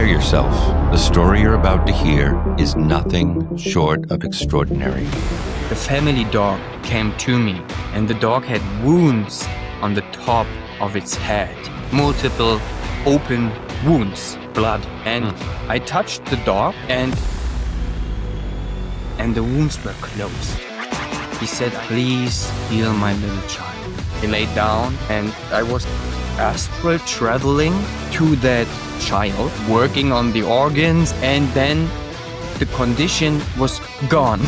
Prepare yourself. The story you're about to hear is nothing short of extraordinary. The family dog came to me, and the dog had wounds on the top of its head. Multiple open wounds, blood. And I touched the dog and the wounds were closed. He said, "Please heal my little child." He laid down and I was astral traveling to that child, working on the organs, and then the condition was gone.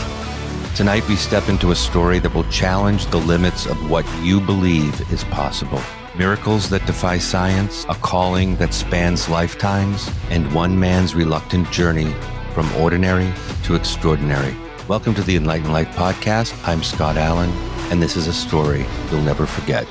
Tonight we step into a story that will challenge the limits of what you believe is possible. Miracles that defy science, a calling that spans lifetimes, and one man's reluctant journey from ordinary to extraordinary. Welcome to the Enlightened Life Podcast. I'm Scott Allen, and this is a story you'll never forget.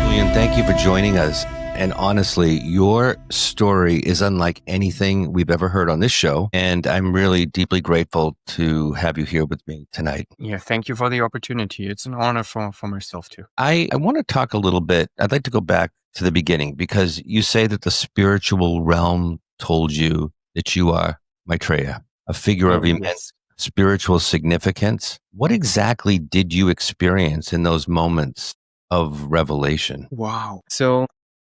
Julian, thank you for joining us. And honestly, your story is unlike anything we've ever heard on this show. And I'm really deeply grateful to have you here with me tonight. Yeah, thank you for the opportunity. It's an honor for myself too. I want to talk a little bit. I'd like to go back to the beginning because you say that the spiritual realm told you that you are Maitreya, a figure of immense spiritual significance. What exactly did you experience in those moments of revelation? Wow. So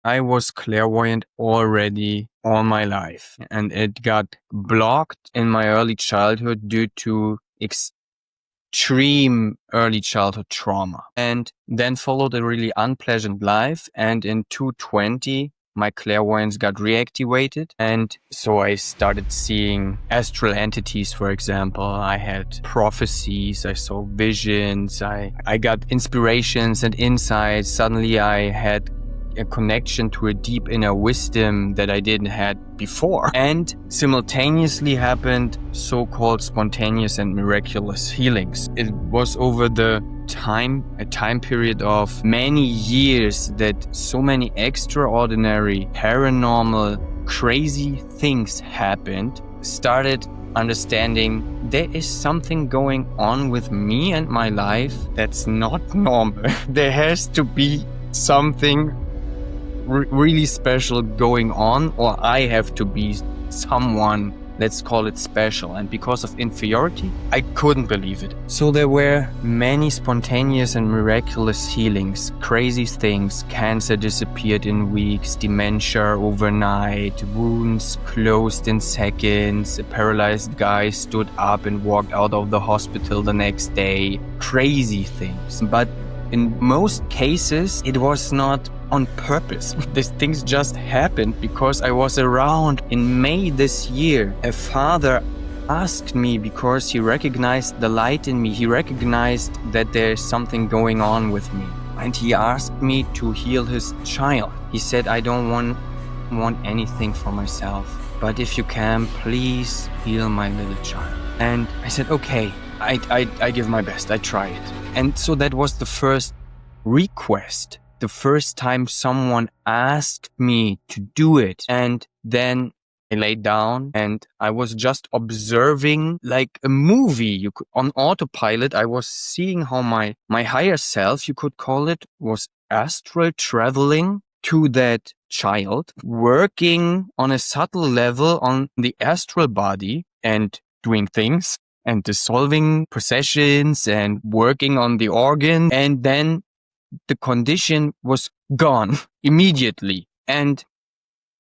I was clairvoyant already all my life, and it got blocked in my early childhood due to extreme early childhood trauma, and then followed a really unpleasant life. And in 220, my clairvoyance got reactivated, and so I started seeing astral entities, for example. I had prophecies, I saw visions, I got inspirations and insights. Suddenly I had a connection to a deep inner wisdom that I didn't had before. And simultaneously happened so-called spontaneous and miraculous healings. It was over a time period of many years that so many extraordinary, paranormal, crazy things happened. Started understanding there is something going on with me and my life that's not normal. There has to be something really special going on, or I have to be someone, let's call it special. And because of inferiority, I couldn't believe it. So there were many spontaneous and miraculous healings, crazy things. Cancer disappeared in weeks, dementia overnight, wounds closed in seconds, a paralyzed guy stood up and walked out of the hospital the next day. Crazy things. But in most cases, it was not on purpose. These things just happened because I was around. In May this year, a father asked me because he recognized the light in me. He recognized that there's something going on with me. And he asked me to heal his child. He said, "I don't want anything for myself, but if you can, please heal my little child." And I said, okay, I give my best. I try it. And so that was the first request, the first time someone asked me to do it. And then I laid down and I was just observing like a movie. On autopilot, I was seeing how my higher self, you could call it, was astral traveling to that child, working on a subtle level on the astral body and doing things and dissolving possessions and working on the organ. And then the condition was gone immediately. And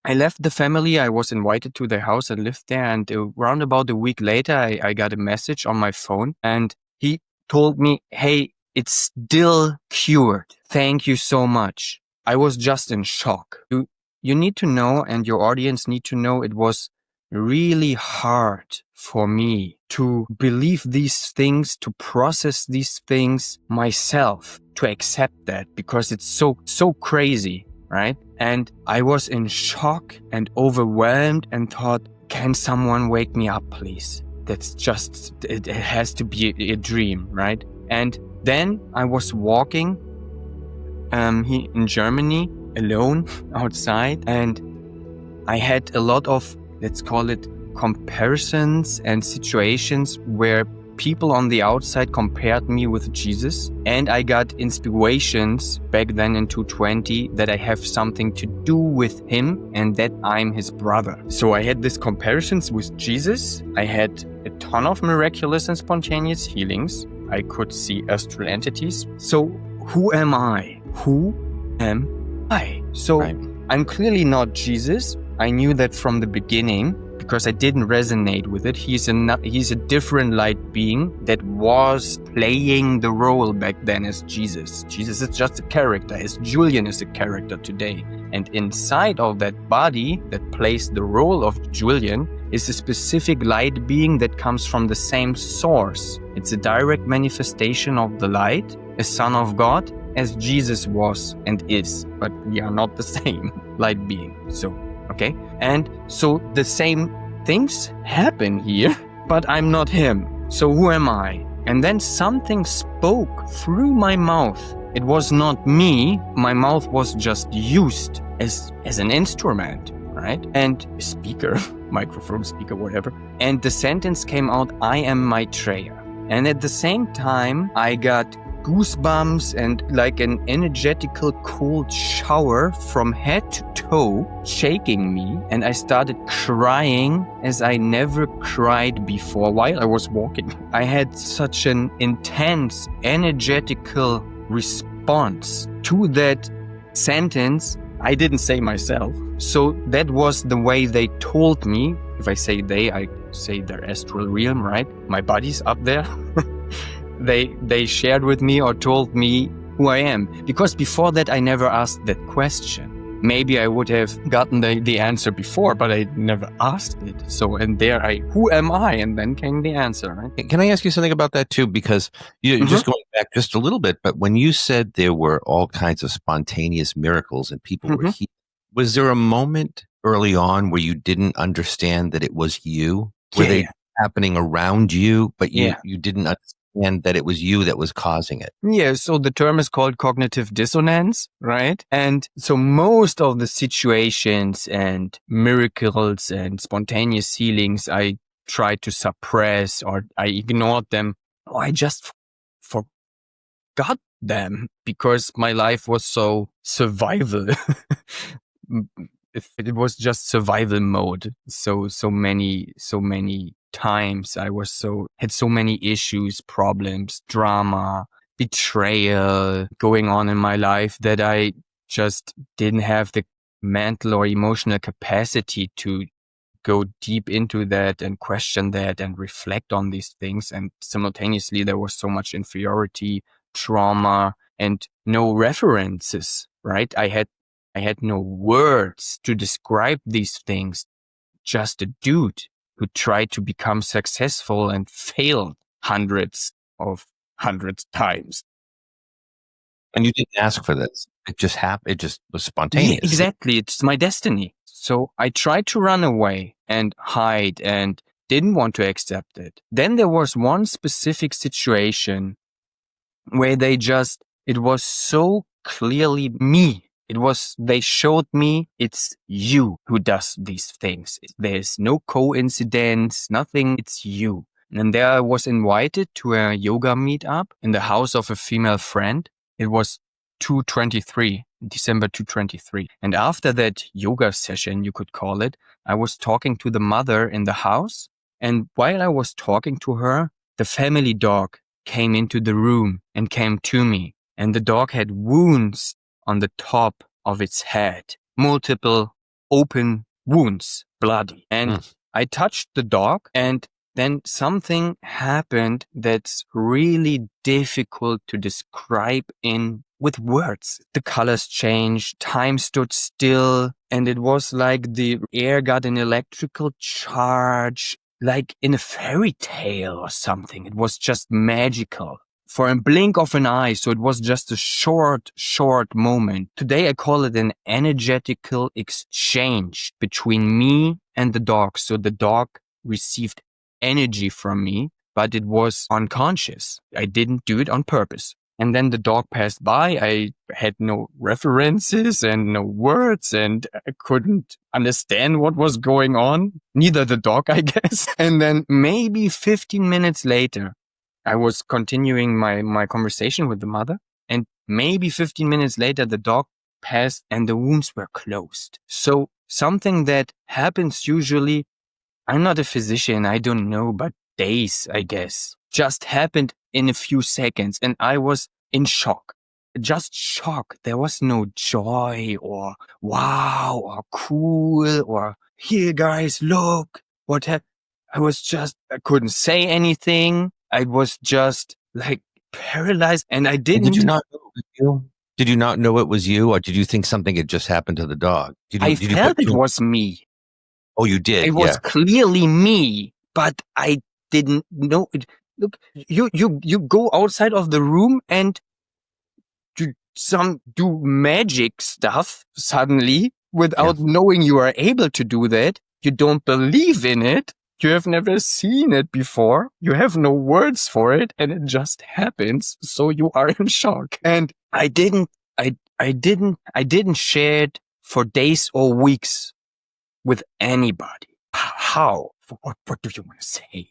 I left the family. I was invited to their house. I lived there. And around about a week later, I got a message on my phone. And he told me, "Hey, it's still cured. Thank you so much." I was just in shock. You need to know, and your audience need to know, it was really hard for me to believe these things, to process these things myself, to accept that, because it's so crazy, right? And I was in shock and overwhelmed and thought, can someone wake me up, please? That's just, it has to be a dream, right? And then I was walking in Germany alone outside, and I had a lot of, let's call it, comparisons and situations where people on the outside compared me with Jesus, and I got inspirations back then in 220 that I have something to do with him and that I'm his brother. So I had these comparisons with Jesus. I had a ton of miraculous and spontaneous healings. I could see astral entities. So who am I? Who am I? So I'm clearly not Jesus. I knew that from the beginning because I didn't resonate with it. He's a different light being that was playing the role back then as Jesus. Jesus is just a character, as Julian is a character today. And inside of that body that plays the role of Julian is a specific light being that comes from the same source. It's a direct manifestation of the light, a son of God, as Jesus was and is. But we are not the same light being. Okay? And so the same things happen here, but I'm not him. So who am I? And then something spoke through my mouth. It was not me. My mouth was just used as an instrument, right? And speaker, microphone, speaker, whatever. And the sentence came out, I am Maitreya. And at the same time, I got goosebumps and like an energetical cold shower from head to toe, shaking me. And I started crying as I never cried before while I was walking. I had such an intense energetical response to that sentence. I didn't say myself. So that was the way they told me. If I say they, I say their astral realm, right? My body's up there. They shared with me or told me who I am. Because before that, I never asked that question. Maybe I would have gotten the answer before, but I never asked it. So, and there who am I? And then came the answer, right? Can I ask you something about that too? Because you're just going back just a little bit, but when you said there were all kinds of spontaneous miracles and people were healed, was there a moment early on where you didn't understand that it was you? Were they happening around you, but you didn't understand that it was you that was causing it? Yeah, so the term is called cognitive dissonance, right? And so most of the situations and miracles and spontaneous healings, I tried to suppress or I ignored them. Or I just forgot them because my life was so survival. It was just survival mode. So many times I had so many issues, problems, drama, betrayal going on in my life that I just didn't have the mental or emotional capacity to go deep into that and question that and reflect on these things. And simultaneously, there was so much inferiority, trauma, and no references, right? I had no words to describe these things. Just a dude who tried to become successful and failed hundreds times. And you didn't ask for this. It just happened. It just was spontaneous. Yeah, exactly. It's my destiny. So I tried to run away and hide and didn't want to accept it. Then there was one specific situation where it was so clearly me. They showed me it's you who does these things. There's no coincidence, nothing. It's you. And there I was invited to a yoga meetup in the house of a female friend. It was December 223. And after that yoga session, you could call it, I was talking to the mother in the house. And while I was talking to her, the family dog came into the room and came to me. And the dog had wounds on the top of its head, multiple open wounds, bloody. And I touched the dog, and then something happened that's really difficult to describe with words. The colors changed, time stood still, and it was like the air got an electrical charge, like in a fairy tale or something. It was just magical. For a blink of an eye, so it was just a short moment. Today I call it an energetical exchange between me and the dog. So the dog received energy from me, but it was unconscious. I didn't do it on purpose. And then the dog passed by. I had no references and no words, and I couldn't understand what was going on. Neither the dog, I guess. And then maybe 15 minutes later, I was continuing my conversation with the mother, and maybe 15 minutes later, the dog passed and the wounds were closed. So something that happens usually, I'm not a physician, I don't know, but days, I guess, just happened in a few seconds, and I was in shock. Just shock. There was no joy or wow or cool or here, guys, look what happened. I couldn't say anything. I was just like paralyzed, and I And did you didn't. not know it was you? Did you not know it was you, or did you think something had just happened to the dog? I Did you put felt it two? was me. Oh, you did. It was Yeah. clearly me, but I didn't know it. Look, you go outside of the room and do magic stuff suddenly without knowing you are able to do that. You don't believe in it. You have never seen it before. You have no words for it, and it just happens. So you are in shock. And I didn't share it for days or weeks with anybody. How? What do you want to say?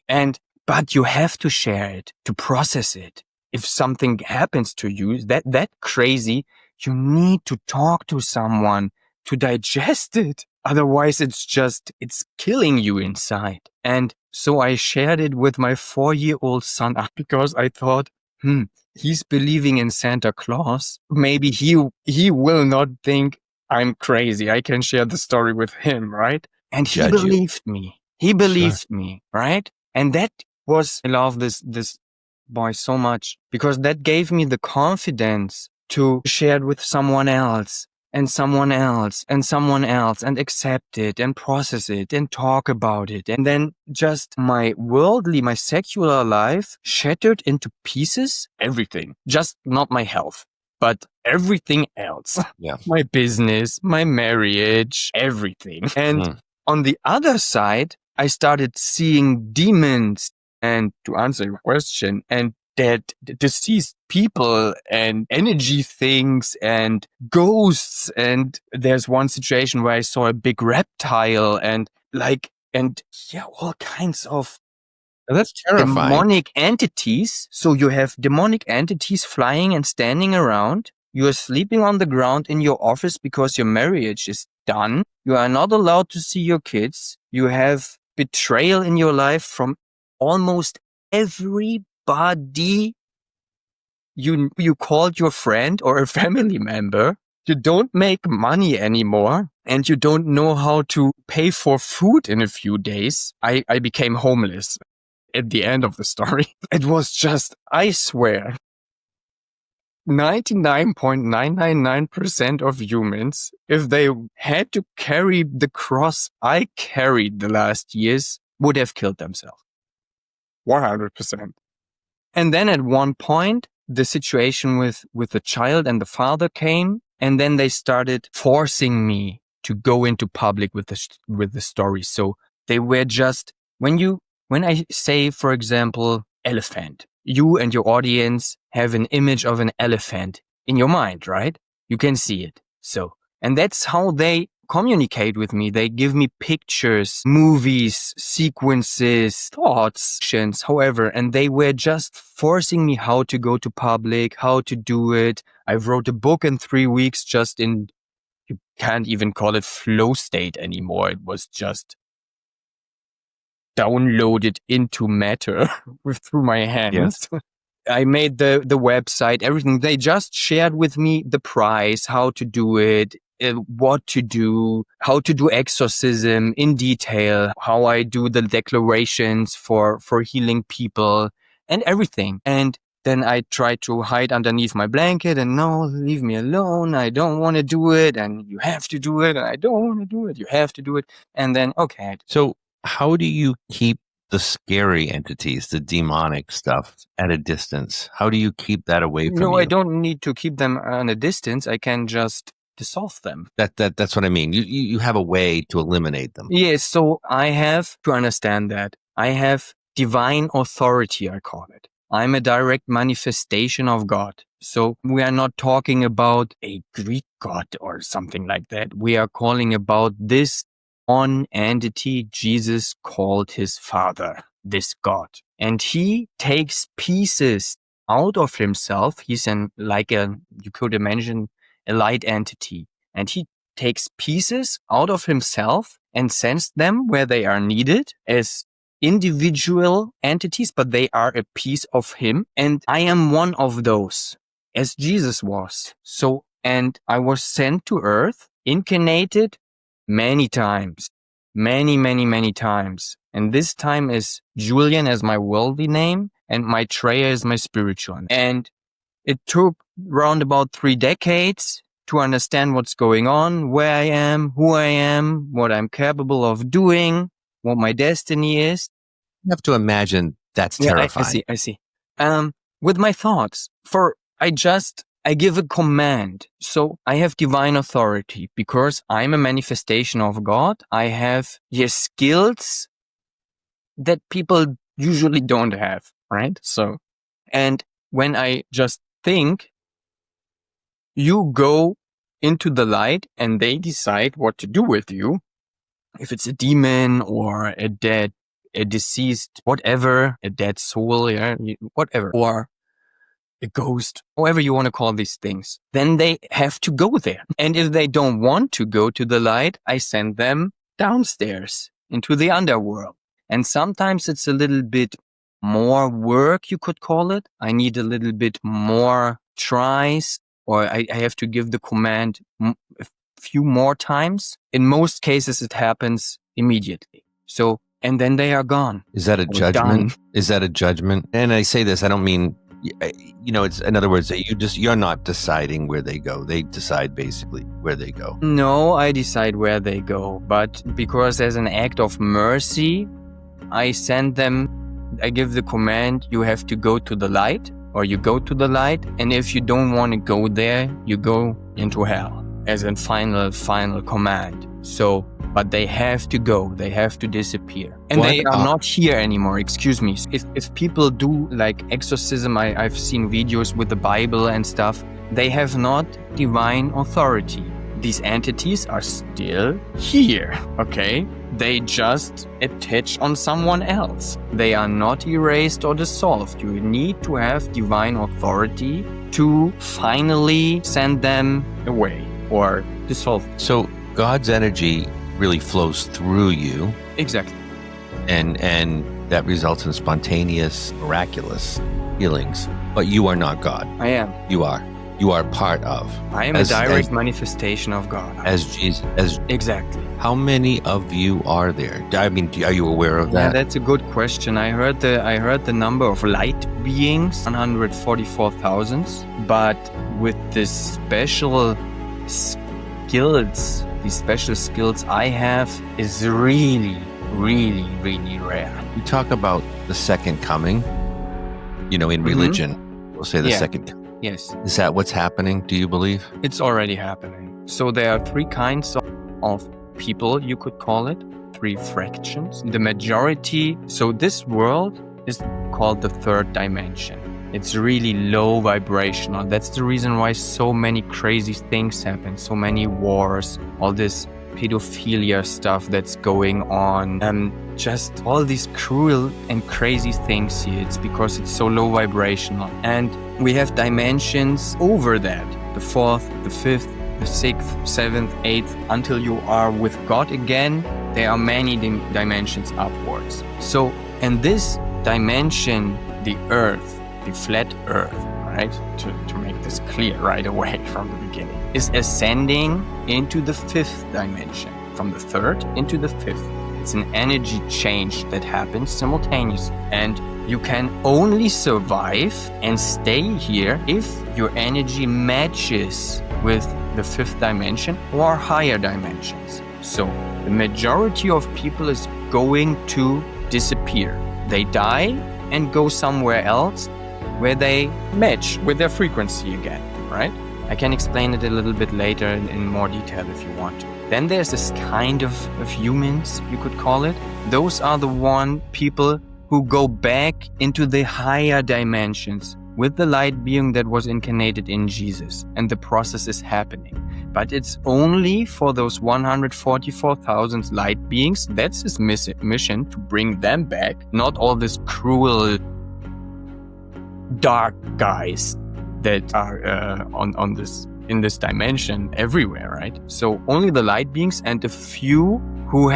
But you have to share it to process it. If something happens to you, that crazy, you need to talk to someone to digest it. Otherwise, it's killing you inside. And so I shared it with my 4-year-old son because I thought, he's believing in Santa Claus. Maybe he will not think I'm crazy. I can share the story with him, right? And he Judge you. believed me. He believed me, right? And I love this boy so much because that gave me the confidence to share it with someone else and someone else and someone else and accept it and process it and talk about it. And then just my secular life shattered into pieces, everything, just not my health, but everything else. Yeah. My business, my marriage, everything. And on the other side, I started seeing demons. And to answer your question, and that deceased people and energy things and ghosts. And there's one situation where I saw a big reptile and all kinds of That's terrifying. demonic entities. So you have demonic entities flying and standing around. You are sleeping on the ground in your office because your marriage is done. You are not allowed to see your kids. You have betrayal in your life from almost everybody you called your friend or a family member. You don't make money anymore and you don't know how to pay for food in a few days. I became homeless at the end of the story. It was just, I swear, 99.999% of humans, if they had to carry the cross I carried the last years, would have killed themselves. 100%. And then at one point, the situation with the child and the father came, and then they started forcing me to go into public with the story. So they were just, when I say, for example, elephant, you and your audience have an image of an elephant in your mind, right? You can see it. So, and that's how they communicate with me. They give me pictures, movies, sequences, thoughts, however, and they were just forcing me how to go to public, how to do it. I wrote a book in 3 weeks, you can't even call it flow state anymore. It was just downloaded into matter through my hands. Yes. I made the website, everything. They just shared with me the price, how to do it, what to do, how to do exorcism in detail, how I do the declarations for healing people and everything. And then I tried to hide underneath my blanket and no, leave me alone. I don't want to do it. And you have to do it. And I don't want to do it. You have to do it. And then, okay. So how do you keep the scary entities, the demonic stuff at a distance? How do you keep that away from you? No, I don't need to keep them at a distance. I can just dissolve them. That's what I mean. You have a way to eliminate them. Yes, so I have to understand that. I have divine authority, I call it. I'm a direct manifestation of God. So we are not talking about a Greek God or something like that. We are calling about this one entity Jesus called his Father. this God. And he takes pieces out of himself. He's you could imagine a light entity. And he takes pieces out of himself and sends them where they are needed as individual entities, but they are a piece of him. And I am one of those, as Jesus was. So, and I was sent to earth, incarnated many times, many times. And this time is Julian as my worldly name and Maitreya as my spiritual name. And it took round about 3 decades to understand what's going on, where I am, who I am, what I'm capable of doing, what my destiny is. You have to imagine that's terrifying. I see. With my thoughts, I give a command. So I have divine authority because I'm a manifestation of God. I have skills that people usually don't have, right? So, and when I just think, you go into the light and they decide what to do with you. If it's a demon or a deceased, whatever, a dead soul, whatever, or a ghost, however you want to call these things, then they have to go there. And if they don't want to go to the light, I send them downstairs into the underworld. And sometimes it's a little bit more work, you could call it. I need a little bit more tries, or I have to give the command a few more times. In most cases, it happens immediately. So, and then they are gone. Is that a judgment? Done. Is that a judgment? And I say this, I don't mean, it's in other words, you're not deciding where they go. They decide basically where they go. No, I decide where they go. But because as an act of mercy, I send them, I give the command, you have to go to the light, or you go to the light. And if you don't want to go there, you go into hell as a final command. So, but they have to go, they have to disappear. And they are not here anymore, excuse me. If people do like exorcism, I've seen videos with the Bible and stuff, they have not divine authority. These entities are still here, okay? They just attach on someone else. They are not erased or dissolved. You need to have divine authority to finally send them away or dissolve. So God's energy really flows through you. Exactly. And that results in spontaneous, miraculous healings. But you are not God. I am. You are. You are part of. I am a direct manifestation of God. As Jesus. Exactly. How many of you are there? I mean, are you aware of that? Yeah, that's a good question. I heard the number of light beings, 144,000. But with this special skills, these special skills I have is really, really, really rare. We talk about the second coming, in religion. We'll say the second. Yes. Is that what's happening, do you believe? It's already happening. So there are 3 kinds of people, you could call it, 3 fractions. The majority, so this world is called the 3rd dimension. It's really low vibrational. That's the reason why so many crazy things happen, so many wars, all this pedophilia stuff that's going on, just all these cruel and crazy things here. It's because it's so low vibrational. And we have dimensions over that, the 4th, the 5th, the 6th, 7th, 8th, until you are with God again. There are many dimensions upwards. So, and this dimension, the earth, the flat earth, right, to make this clear right away from the beginning, is ascending into the 5th dimension, from the 3rd into the 5th. It's an energy change that happens simultaneously. And you can only survive and stay here if your energy matches with the 5th dimension or higher dimensions. So the majority of people is going to disappear. They die and go somewhere else where they match with their frequency again, right? I can explain it a little bit later in more detail if you want to. Then there's this kind of humans, you could call it. Those are the people who go back into the higher dimensions, with the light being that was incarnated in Jesus, and the process is happening. But it's only for those 144,000 light beings. That's his mission, to bring them back, not all this cruel, dark guys that are in this dimension everywhere, right? So only the light beings and a few who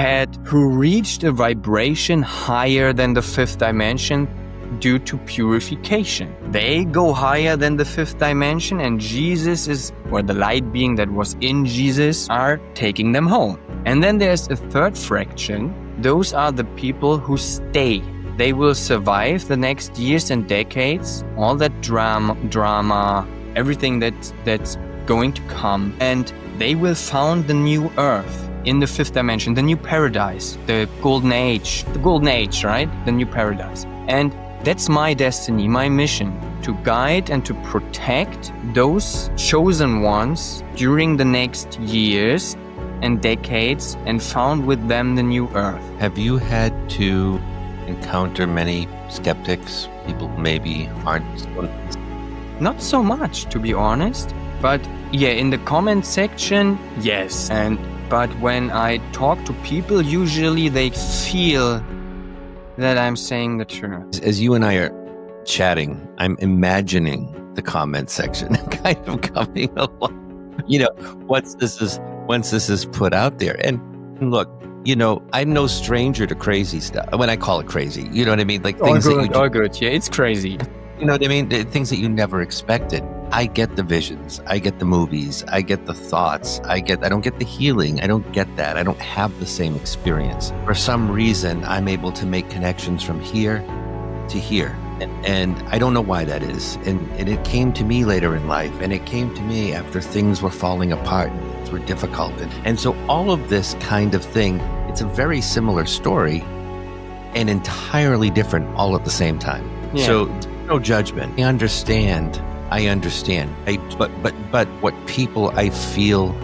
reached a vibration higher than the fifth dimension due to purification. They go higher than the fifth dimension, and the light being that was in Jesus are taking them home. And then there's a third fraction. Those are the people who stay. They will survive the next years and decades, all that drama, everything that's going to come, and they will found the new earth in the fifth dimension, the new paradise, the golden age, right? The new paradise. And that's my destiny, my mission, to guide and to protect those chosen ones during the next years and decades, and found with them the new earth. Have you had to encounter many skeptics, people who maybe aren't? Not so much, to be honest, but yeah, in the comment section, yes. But when I talk to people, usually they feel that I'm saying the truth. As you and I are chatting, I'm imagining the comment section kind of coming along. Once this is put out there. And look, I'm no stranger to crazy stuff. When I call it crazy, you know what I mean? Like things good. Yeah, it's crazy. You know what I mean? The things that you never expected. I get the visions. I get the movies. I get the thoughts. I don't get the healing. I don't get that. I don't have the same experience. For some reason, I'm able to make connections from here to here. And I don't know why that is. And it came to me later in life. And it came to me after things were falling apart and things were difficult. And so all of this kind of thing, it's a very similar story and entirely different all at the same time. Yeah. So no judgment. I understand. But what people, I feel,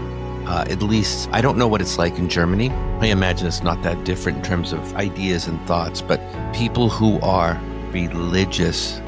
at least, I don't know what it's like in Germany. I imagine it's not that different in terms of ideas and thoughts, but people who are religious,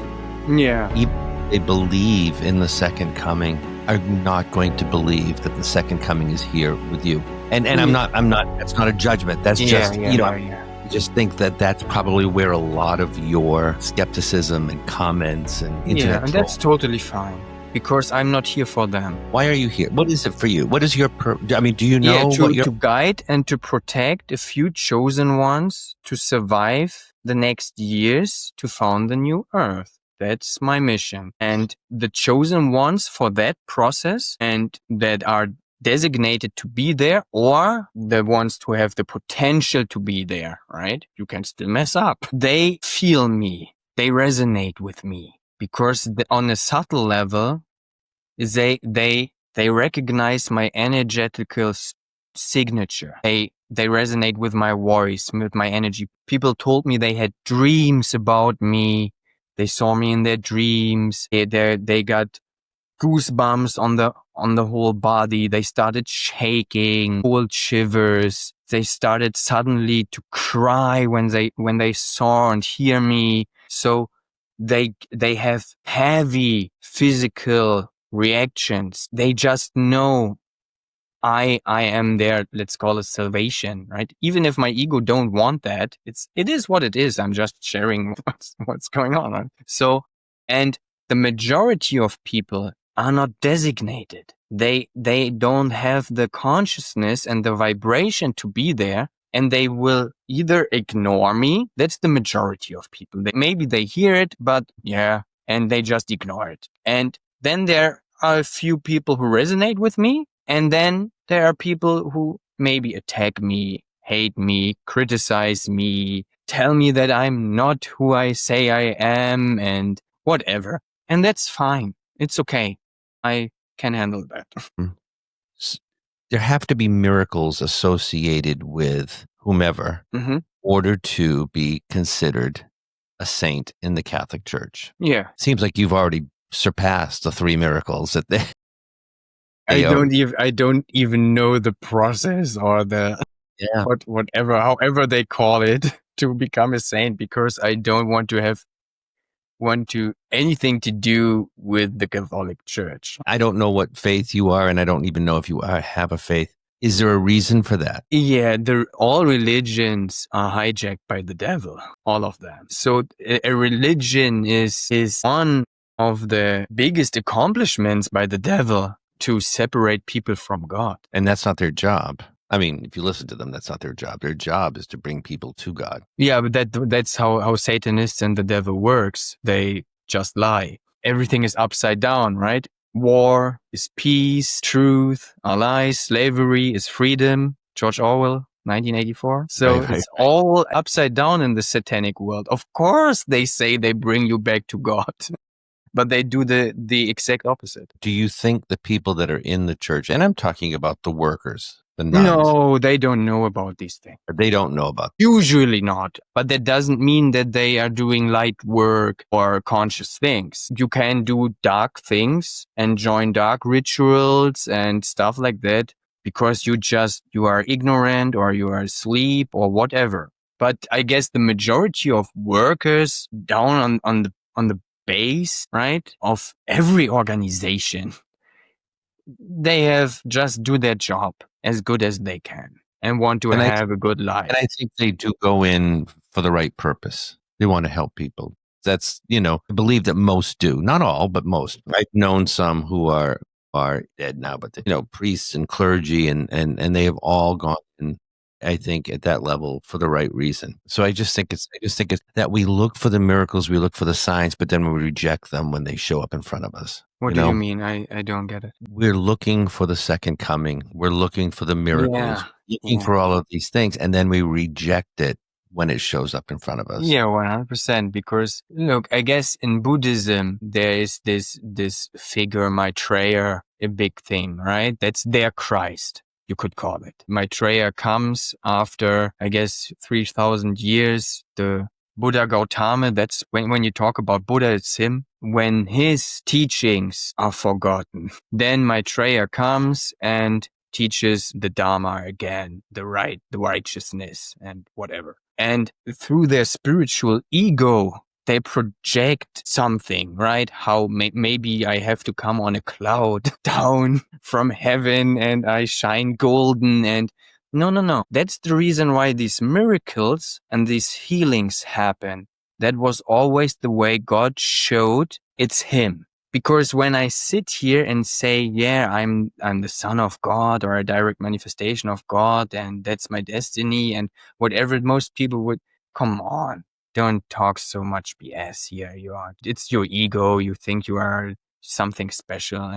even they believe in the second coming, are not going to believe that the second coming is here with you. And I'm not, that's not a judgment. That's I just think that that's probably where a lot of your skepticism and comments and internet and that's totally fine, because I'm not here for them. Why are you here? What is it for you? What is your do you know to guide and to protect a few chosen ones to survive the next years to found the new earth. That's my mission. And the chosen ones for that process, and that are designated to be there, or the ones who have the potential to be there, right? You can still mess up. They feel me. They resonate with me, because on a subtle level, they recognize my energetical signature. They resonate with my voice, with my energy. People told me they had dreams about me. They saw me in their dreams. They got goosebumps on the whole body. They started shaking, cold shivers. They started suddenly to cry when they saw and hear me. So they have heavy physical reactions. They just know I am their, let's call it, salvation, right? Even if my ego don't want that, it is what it is. I'm just sharing what's going on, right? So, and the majority of people are not designated. They don't have the consciousness and the vibration to be there, and they will either ignore me. That's the majority of people. Maybe they hear it, but and they just ignore it. And then there are a few people who resonate with me, and then there are people who maybe attack me, hate me, criticize me, tell me that I'm not who I say I am, and whatever. And that's fine. It's okay. I can handle that. There have to be miracles associated with whomever in order to be considered a saint in the Catholic Church. Yeah. Seems like you've already surpassed the 3 miracles that they I don't even know the process or the whatever, however they call it, to become a saint, because I don't want to have want to anything to do with the Catholic Church. I don't know what faith you are, and I don't even know if you have a faith. Is there a reason for that? Yeah, all religions are hijacked by the devil, all of them. So a religion is one of the biggest accomplishments by the devil to separate people from God. And that's not their job. I mean, if you listen to them, that's not their job. Their job is to bring people to God. Yeah, but that's how Satanists and the devil works. They just lie. Everything is upside down, right? War is peace, truth are lies, slavery is freedom. George Orwell, 1984. So Right. It's all upside down in the satanic world. Of course, they say they bring you back to God, but they do the exact opposite. Do you think the people that are in the church, and I'm talking about the workers, the nuns, No, they don't know about these things. they don't know about Usually not, but that doesn't mean that they are doing light work or conscious things. You can do dark things and join dark rituals and stuff like that because you are ignorant or you are asleep or whatever. But I guess the majority of workers down on the base, right, of every organization, they have just do their job as good as they can and want to have a good life. And I think they do go in for the right purpose. They want to help people. That's, I believe that most do. Not all, but most. I've known some who are dead now, but priests and clergy and they have all gone in, I think, at that level for the right reason. So I just think it's that we look for the miracles, we look for the signs, but then we reject them when they show up in front of us. What do you mean? I don't get it. We're looking for the second coming. We're looking for the miracles, looking for all of these things, and then we reject it when it shows up in front of us. Yeah, 100%. Because look, I guess in Buddhism there is this figure Maitreya, a big thing, right? That's their Christ, you could call it. Maitreya comes after, I guess, 3,000 years. The Buddha Gautama, that's when you talk about Buddha, it's him. When his teachings are forgotten, then Maitreya comes and teaches the Dharma again, the righteousness and whatever. And through their spiritual ego, they project something, right? How maybe I have to come on a cloud down from heaven and I shine golden and no. That's the reason why these miracles and these healings happen. That was always the way God showed it's him. Because when I sit here and say, yeah, I'm the son of God or a direct manifestation of God and that's my destiny and whatever, most people would, come on, don't talk so much BS here. It's your ego. You think you are something special.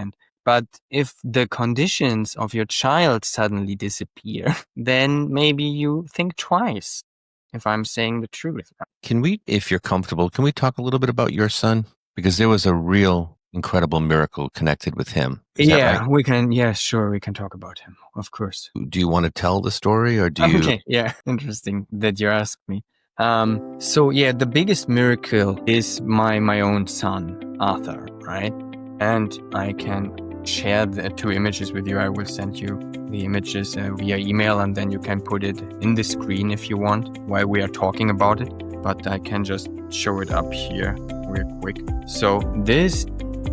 But if the conditions of your child suddenly disappear, then maybe you think twice if I'm saying the truth. Can we, if you're comfortable, can we talk a little bit about your son? Because there was a real incredible miracle connected with him. Is that right? We can. Yeah, sure. We can talk about him. Of course. Do you want to tell the story or do you? Okay. Yeah. Interesting that you asked me. So yeah, the biggest miracle is my own son, Arthur, right? And I can share the 2 images with you. I will send you the images via email and then you can put it in the screen if you want while we are talking about it. But I can just show it up here real quick. So this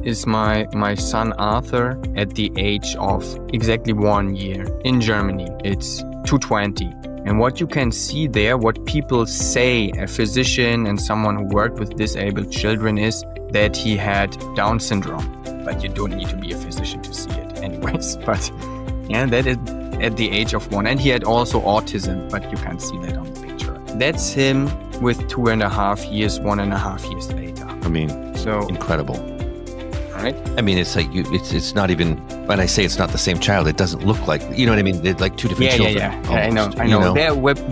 is my son Arthur at the age of exactly 1 year in Germany. It's 220. And what you can see there, what people say, a physician and someone who worked with disabled children, is that he had Down syndrome. But you don't need to be a physician to see it anyways. But yeah, that is at the age of 1. And he had also autism, but you can't see that on the picture. That's him with 2.5 years, 1.5 years later. I mean, so incredible. Right? I mean, it's like it's not even, when I say it's not the same child, it doesn't look like, you know what I mean? They're like 2 different children. Yeah. Almost, I know.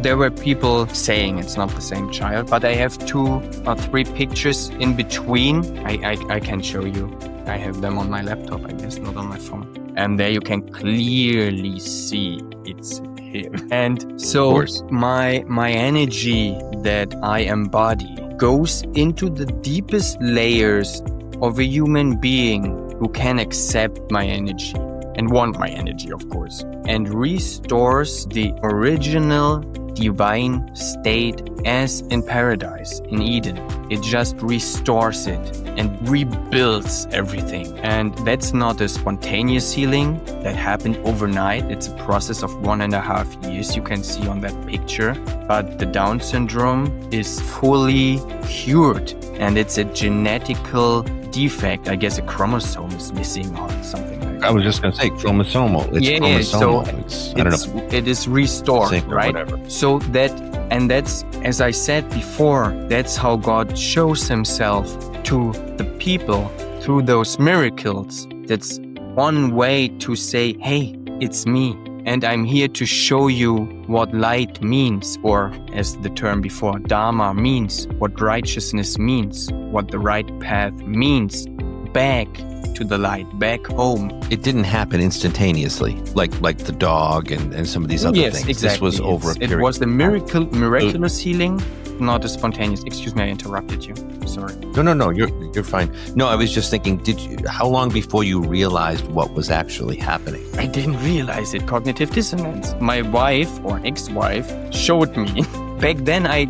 There were people saying it's not the same child, but I have 2 or 3 pictures in between. I can show you. I have them on my laptop, I guess, not on my phone. And there you can clearly see it's him. And so my energy that I embody goes into the deepest layers of a human being who can accept my energy and want my energy, of course, and restores the original divine state as in paradise, in Eden. It just restores it and rebuilds everything. And that's not a spontaneous healing that happened overnight. It's a process of 1.5 years, you can see on that picture. But the Down syndrome is fully cured, and it's a genetical defect. I guess a chromosome is missing or something like that. I was just going to say chromosomal. It's chromosomal. So I don't know. it is restored, right? Whatever. So that's, as I said before, that's how God shows himself to the people through those miracles. That's one way to say, hey, it's me. And I'm here to show you what light means, or as the term before, Dharma means, what righteousness means, what the right path means, back to the light, back home. It didn't happen instantaneously, like the dog and some of these other things. Exactly. This was over a period. It was the miraculous healing, not a spontaneous. Excuse me, I interrupted you. Sorry. No, you're fine. No, I was just thinking, how long before you realized what was actually happening? I didn't realize it. Cognitive dissonance. My wife or ex-wife showed me. Back then, I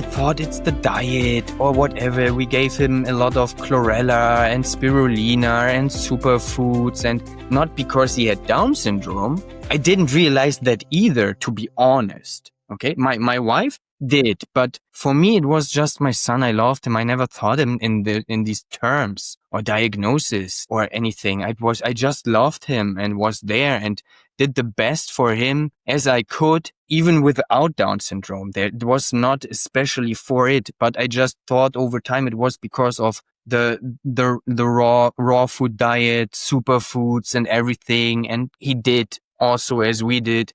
thought it's the diet or whatever. We gave him a lot of chlorella and spirulina and superfoods, and not because he had Down syndrome. I didn't realize that either, to be honest. Okay, my wife did, but for me it was just my son. I loved him. I never thought him in these terms or diagnosis or anything. I just loved him and was there and did the best for him as I could, even without Down syndrome. It was not especially for it, but I just thought over time it was because of the raw food diet, superfoods and everything, and he did also as we did.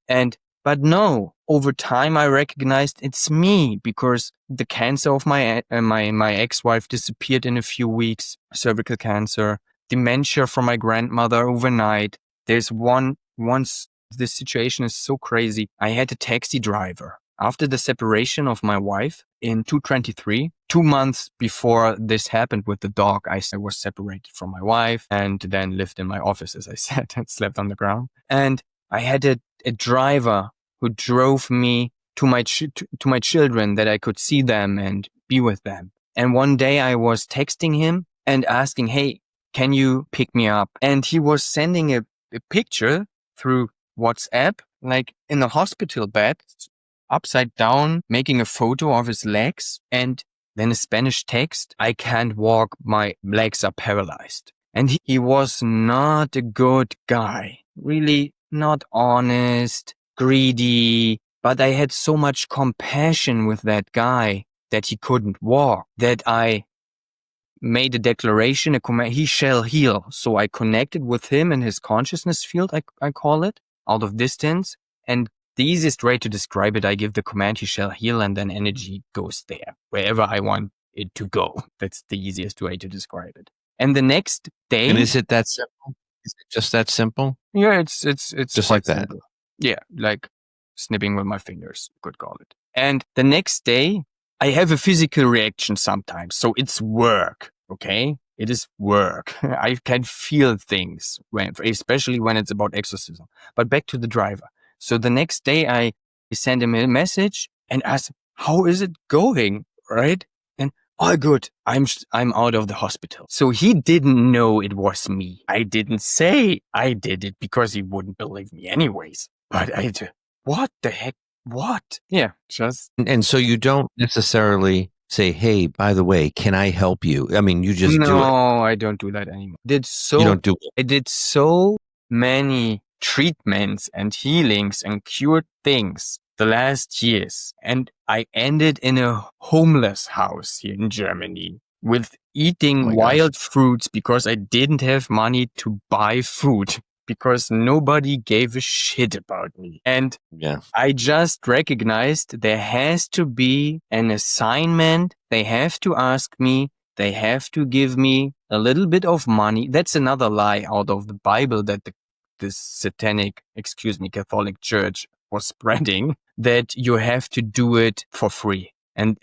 But no, over time I recognized it's me, because the cancer of my ex-wife disappeared in a few weeks, cervical cancer, dementia from my grandmother overnight. There's once this situation is so crazy. I had a taxi driver after the separation of my wife in 2023, 2 months before this happened with the dog. I was separated from my wife and then lived in my office, as I said, and slept on the ground. And I had a driver who drove me to my children, that I could see them and be with them. And one day I was texting him and asking, hey, can you pick me up? And he was sending a picture through WhatsApp, like in a hospital bed, upside down, making a photo of his legs, and then a Spanish text, I can't walk, my legs are paralyzed. And he was not a good guy, really not honest, greedy, but I had so much compassion with that guy that he couldn't walk, that I made a declaration, a command, he shall heal. So I connected with him in his consciousness field, I call it, out of distance. And the easiest way to describe it, I give the command, he shall heal, and then energy goes there, wherever I want it to go. That's the easiest way to describe it. And the next day... And is it that simple? Is it just that simple? Yeah, it's just like that. Simple. Yeah, like snipping with my fingers, you could call it. And the next day, I have a physical reaction sometimes. So it's work, okay? It is work. I can feel things, especially when it's about exorcism. But back to the driver. So the next day, I send him a message and ask, how is it going, right? And, oh, good, I'm out of the hospital. So he didn't know it was me. I didn't say I did it because he wouldn't believe me anyways. But what the heck? What? Yeah, just... And so you don't necessarily say, hey, by the way, can I help you? I mean, you just do it. No, I don't do that anymore. You don't do it. I did so many treatments and healings and cured things the last years. And I ended in a homeless house here in Germany with eating wild fruits because I didn't have money to buy food, because nobody gave a shit about me. And I just recognized there has to be an assignment. They have to ask me. They have to give me a little bit of money. That's another lie out of the Bible that this satanic, Catholic Church was spreading, that you have to do it for free. And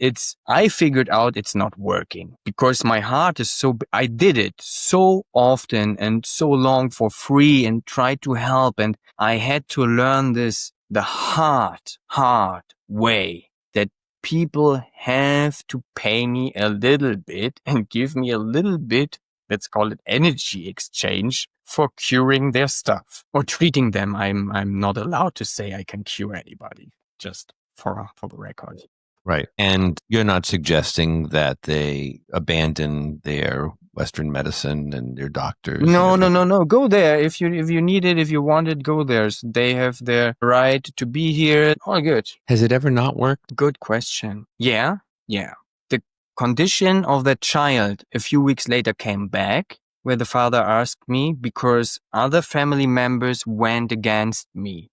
I figured out it's not working, because my heart is I did it so often and so long for free and tried to help. And I had to learn this the hard way that people have to pay me a little bit and give me a little bit, let's call it energy exchange, for curing their stuff or treating them. I'm not allowed to say I can cure anybody, just for the record. Right. And you're not suggesting that they abandon their Western medicine and their doctors? No. Go there. If you need it, if you want it, go there. They have their right to be here. All good. Has it ever not worked? Good question. Yeah. The condition of that child a few weeks later came back, where the father asked me because other family members went against me.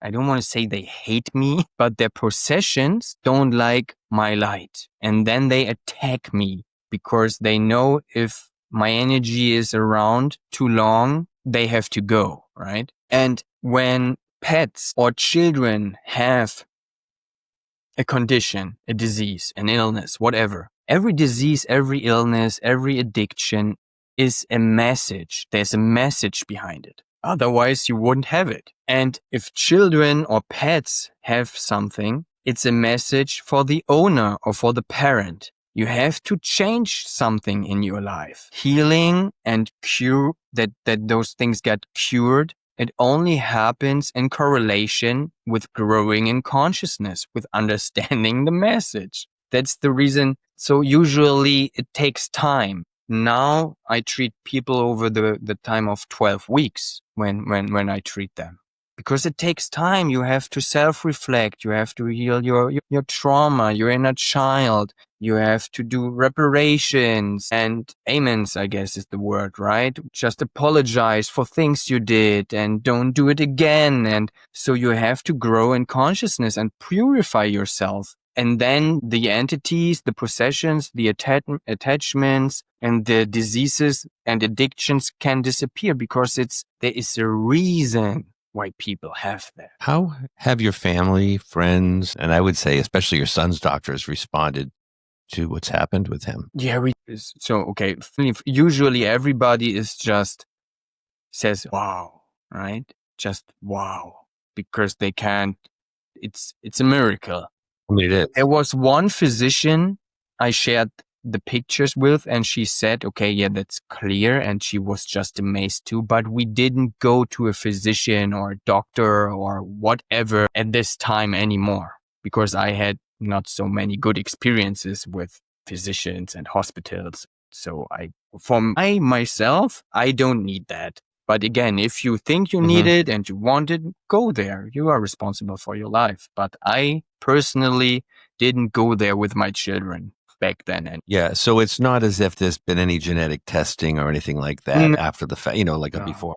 I don't want to say they hate me, but their possessions don't like my light. And then they attack me because they know if my energy is around too long, they have to go, right? And when pets or children have a condition, a disease, an illness, whatever, every disease, every illness, every addiction is a message. There's a message behind it. Otherwise, you wouldn't have it. And if children or pets have something, it's a message for the owner or for the parent. You have to change something in your life. Healing and cure, that those things get cured, it only happens in correlation with growing in consciousness, with understanding the message. That's the reason. So usually it takes time. Now I treat people over the time of 12 weeks when I treat them. Because it takes time. You have to self-reflect. You have to heal your trauma, your inner child. You have to do reparations and amens, I guess is the word, right? Just apologize for things you did and don't do it again. And so you have to grow in consciousness and purify yourself. And then the entities, the possessions, the attachments, and the diseases and addictions can disappear because there is a reason why people have that. How have your family, friends, and I would say especially your son's doctors responded to what's happened with him? Yeah, usually everybody says, wow, right? Just wow, because they can't, it's a miracle. I mean, it is. There was one physician I shared the pictures with, and she said, okay, yeah, that's clear. And she was just amazed too. But we didn't go to a physician or a doctor or whatever at this time anymore because I had not so many good experiences with physicians and hospitals. So myself, I don't need that. But again, if you think you need it and you want it, go there. You are responsible for your life. But I personally didn't go there with my children back then. And yeah, so it's not as if there's been any genetic testing or anything like that after the fact, a before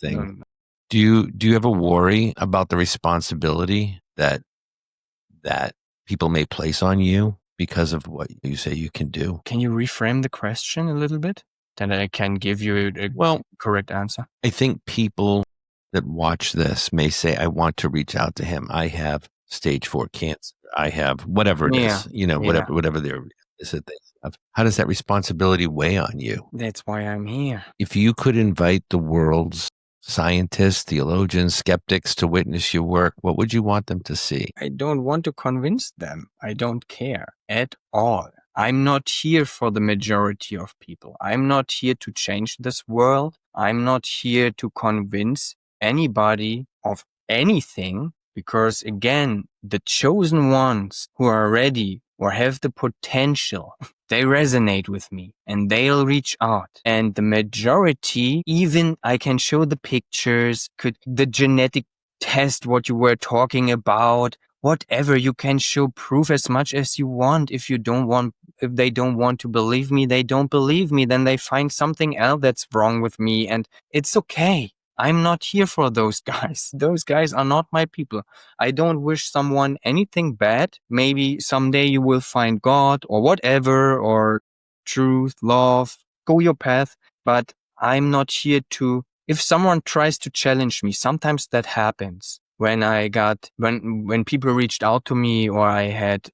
thing. No. Do you ever worry about the responsibility that people may place on you because of what you say you can do? Can you reframe the question a little bit? Then I can give you a correct answer. I think people that watch this may say, I want to reach out to him. I have stage 4 cancer. I have whatever it is, whatever there is that they have. How does that responsibility weigh on you? That's why I'm here. If you could invite the world's scientists, theologians, skeptics to witness your work, what would you want them to see? I don't want to convince them. I don't care at all. I'm not here for the majority of people. I'm not here to change this world. I'm not here to convince anybody of anything because, again, the chosen ones who are ready or have the potential, they resonate with me and they'll reach out. And the majority, even I can show the pictures, the genetic test, what you were talking about, whatever, you can show proof as much as you want. If they don't want to believe me, they don't believe me. Then they find something else that's wrong with me. And it's okay. I'm not here for those guys. Those guys are not my people. I don't wish someone anything bad. Maybe someday you will find God or whatever, or truth, love, go your path. But I'm not here if someone tries to challenge me, sometimes that happens. When people reached out to me or I had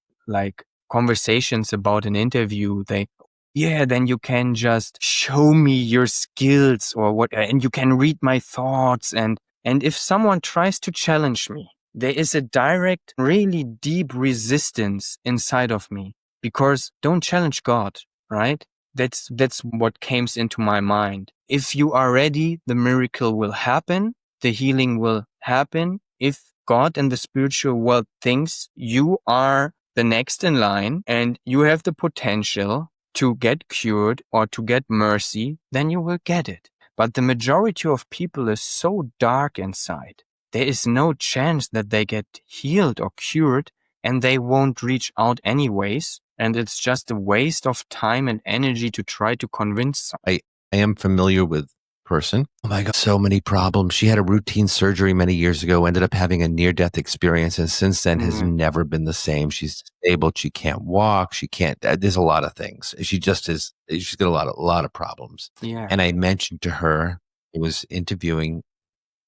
conversations about an interview, then you can just show me your skills or what, and you can read my thoughts and And if someone tries to challenge me, there is a direct, really deep resistance inside of me, because don't challenge God, right? That's what came into my mind. If you are ready, the miracle will happen. The healing will happen. If God and the spiritual world thinks you are the next in line and you have the potential to get cured or to get mercy, then you will get it. But the majority of people is so dark inside. There is no chance that they get healed or cured, and they won't reach out anyways. And it's just a waste of time and energy to try to convince. I am familiar with person. Oh my God, so many problems. She had a routine surgery many years ago, ended up having a near-death experience, and since then has never been the same. She's disabled. She can't walk. She can't, there's a lot of things. She just is, she's got a lot of problems. Yeah. And I mentioned to her, I was interviewing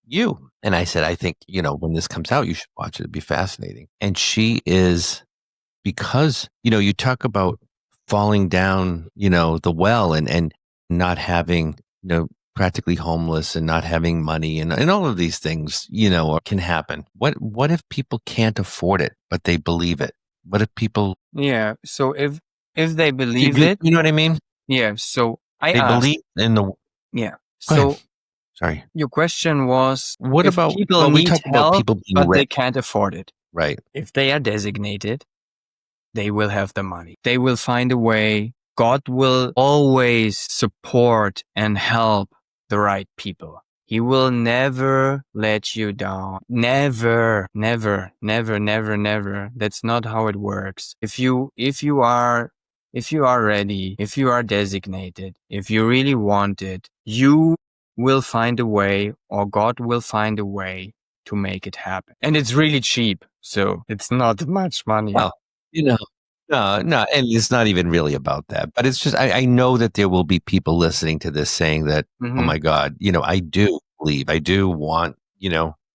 you, and I said, I think, when this comes out, you should watch it. It'd be fascinating. And she is, because, you talk about falling down, the well and not having, practically homeless and not having money and all of these things, can happen. What if people can't afford it, but they believe it? What if people... Yeah. So if they believe it... You know what I mean? Yeah. So they believe in the... Yeah. So sorry. Your question was, what if about people need help, people being but rich. They can't afford it. Right. If they are designated, they will have the money. They will find a way. God will always support and help the right people. He will never let you down. Never, never, never, never, never. That's not how it works. If you are ready, if you are designated, if you really want it, you will find a way, or God will find a way to make it happen. And it's really cheap, so it's not much money. Well, no, and it's not even really about that. But it's just, I know that there will be people listening to this saying that, oh my God, I do believe, I do want,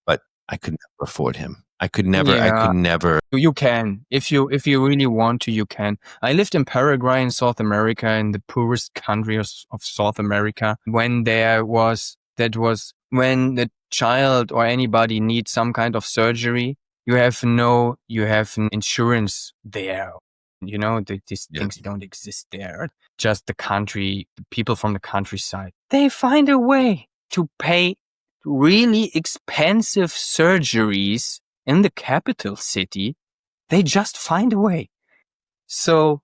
but I could never afford him. I could never. You can. If you really want to, you can. I lived in Paraguay in South America, in the poorest country of South America, when when the child or anybody needs some kind of surgery, you have insurance there. These things don't exist there. Just the people from the countryside. They find a way to pay really expensive surgeries in the capital city. They just find a way. So,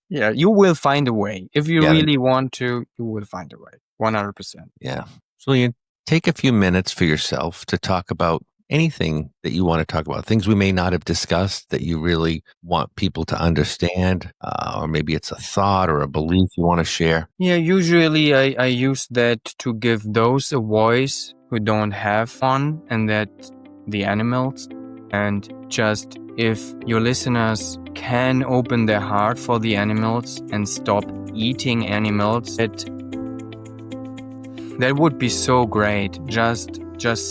yeah, you will find a way. If you really want to, you will find a way. 100%. Yeah. Julian, take a few minutes for yourself to talk about anything that you want to talk about, things we may not have discussed that you really want people to understand, or maybe it's a thought or a belief you want to share. Yeah, usually I use that to give those a voice who don't have one, and that the animals. And just if your listeners can open their heart for the animals and stop eating animals, that would be so great. Just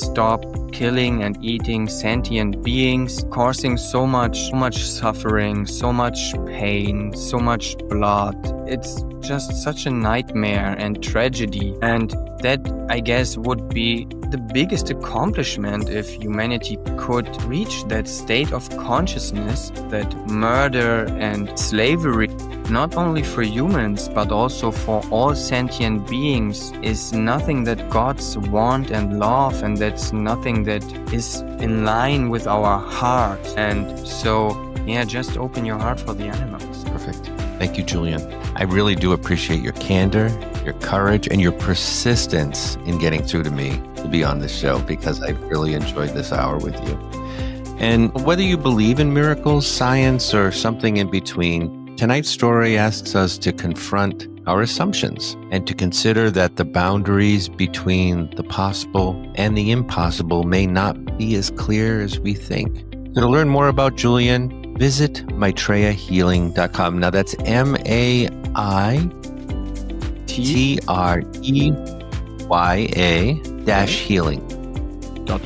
stop killing and eating sentient beings, causing so much suffering, so much pain, so much blood. It's just such a nightmare and tragedy. And that, I guess, would be the biggest accomplishment if humanity could reach that state of consciousness that murder and slavery, not only for humans, but also for all sentient beings, is nothing that gods want and love, and that's nothing that is in line with our heart. And so, yeah, just open your heart for the animals. Perfect. Thank you, Julian. I really do appreciate your candor, your courage, and your persistence in getting through to me to be on this show, because I really enjoyed this hour with you. And whether you believe in miracles, science, or something in between, tonight's story asks us to confront our assumptions and to consider that the boundaries between the possible and the impossible may not be as clear as we think. So to learn more about Julian, visit maitreyahealing.com. Now that's MAITREYA-healing.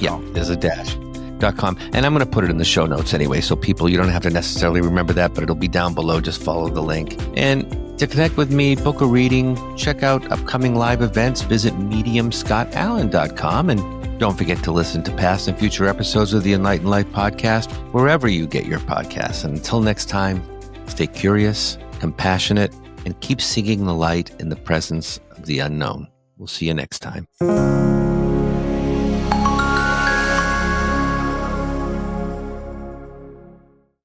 Yeah, there's a dash.com. And I'm going to put it in the show notes anyway, so people, you don't have to necessarily remember that, but it'll be down below. Just follow the link. And To connect with me, book a reading, check out upcoming live events, visit mediumscottallen.com, and don't forget to listen to past and future episodes of the Enlightened Life Podcast wherever you get your podcasts. And until next time, stay curious, compassionate, and keep seeking the light in the presence of the unknown. We'll see you next time.